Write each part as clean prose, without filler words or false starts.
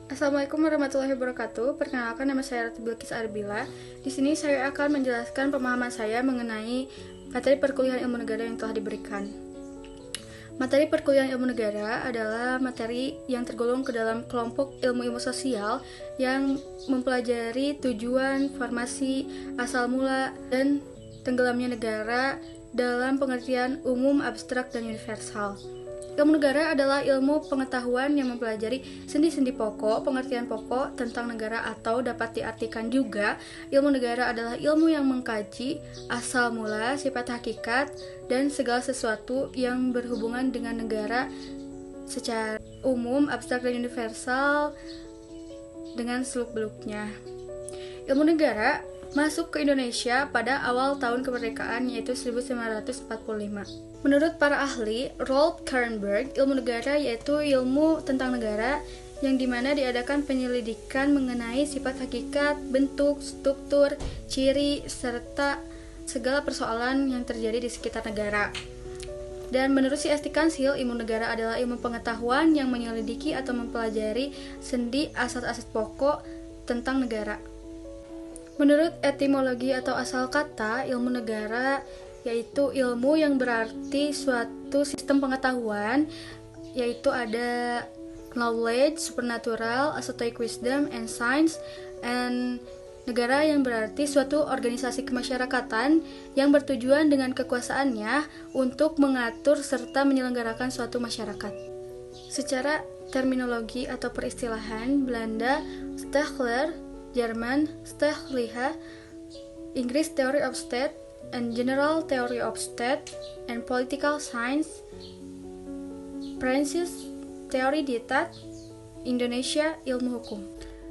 Assalamualaikum warahmatullahi wabarakatuh. Perkenalkan, nama saya Ratu Bilqis Arbila. Di sini saya akan menjelaskan pemahaman saya mengenai materi perkuliahan ilmu negara yang telah diberikan. Materi perkuliahan ilmu negara adalah materi yang tergolong ke dalam kelompok ilmu-ilmu sosial yang mempelajari tujuan, formasi, asal mula, dan tenggelamnya negara dalam pengertian umum, abstrak, dan universal. Ilmu negara adalah ilmu pengetahuan yang mempelajari sendi-sendi pokok, pengertian pokok tentang negara, atau dapat diartikan juga, ilmu negara adalah ilmu yang mengkaji asal mula, sifat hakikat, dan segala sesuatu yang berhubungan dengan negara secara umum, abstrak, dan universal dengan seluk-beluknya. Ilmu negara masuk ke Indonesia pada awal tahun kemerdekaan, yaitu 1945. Menurut para ahli, Rolf Kernberg, ilmu negara yaitu ilmu tentang negara yang dimana diadakan penyelidikan mengenai sifat hakikat, bentuk, struktur, ciri, serta segala persoalan yang terjadi di sekitar negara. Dan menurut si Esti Kansil, ilmu negara adalah ilmu pengetahuan yang menyelidiki atau mempelajari sendi asas-asas pokok tentang negara. Menurut etimologi atau asal kata, ilmu negara yaitu ilmu yang berarti suatu sistem pengetahuan, yaitu ada knowledge, supernatural, esoteric wisdom, and science, and negara yang berarti suatu organisasi kemasyarakatan yang bertujuan dengan kekuasaannya untuk mengatur serta menyelenggarakan suatu masyarakat. Secara terminologi atau peristilahan, Belanda Stadtler, Jerman Staatliche, Inggris Theory of State and General Theory of State and Political Science, Prancis Teori Diktat, Indonesia Ilmu Hukum.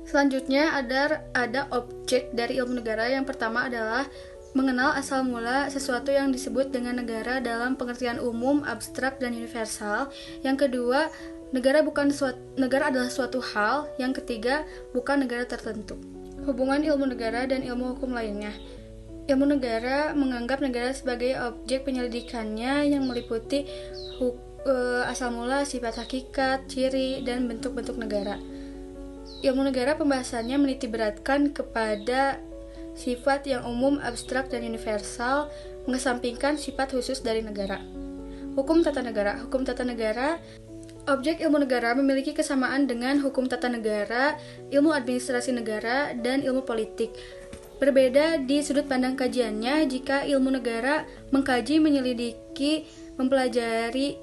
Selanjutnya ada objek dari ilmu negara. Yang pertama adalah mengenal asal mula sesuatu yang disebut dengan negara dalam pengertian umum, abstrak, dan universal. Yang kedua, negara adalah suatu hal. Yang ketiga, bukan negara tertentu. Hubungan ilmu negara dan ilmu hukum lainnya. Ilmu negara menganggap negara sebagai objek penyelidikannya yang meliputi asal mula, sifat hakikat, ciri, dan bentuk-bentuk negara. Ilmu negara pembahasannya menitiberatkan kepada sifat yang umum, abstrak, dan universal, mengesampingkan sifat khusus dari negara. Hukum tata negara. Hukum tata negara, objek ilmu negara memiliki kesamaan dengan hukum tata negara, ilmu administrasi negara, dan ilmu politik. Berbeda di sudut pandang kajiannya jika ilmu negara mengkaji, menyelidiki, mempelajari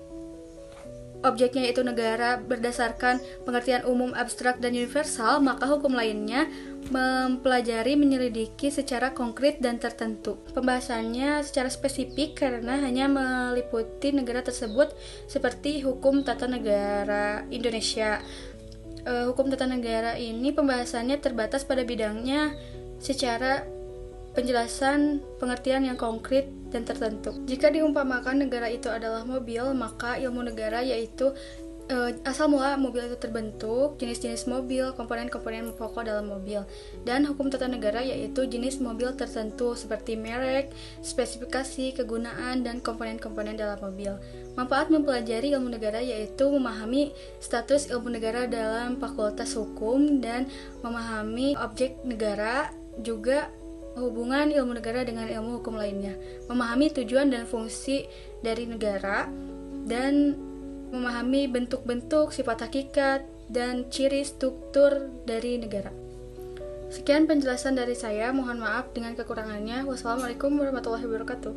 objeknya yaitu negara berdasarkan pengertian umum, abstrak, dan universal, maka hukum lainnya mempelajari, menyelidiki secara konkret dan tertentu. Pembahasannya secara spesifik karena hanya meliputi negara tersebut, seperti hukum tata negara Indonesia. Hukum tata negara ini pembahasannya terbatas pada bidangnya secara penjelasan pengertian yang konkret dan tertentu. Jika diumpamakan negara itu adalah mobil, maka ilmu negara yaitu asal mula mobil itu terbentuk, jenis-jenis mobil, komponen-komponen pokok dalam mobil, dan hukum tata negara yaitu jenis mobil tertentu seperti merek, spesifikasi, kegunaan, dan komponen-komponen dalam mobil. Manfaat mempelajari ilmu negara yaitu memahami status ilmu negara dalam fakultas hukum dan memahami objek negara, juga hubungan ilmu negara dengan ilmu hukum lainnya, memahami tujuan dan fungsi dari negara, dan memahami bentuk-bentuk, sifat hakikat, dan ciri struktur dari negara. Sekian penjelasan dari saya, mohon maaf dengan kekurangannya. Wassalamualaikum warahmatullahi wabarakatuh.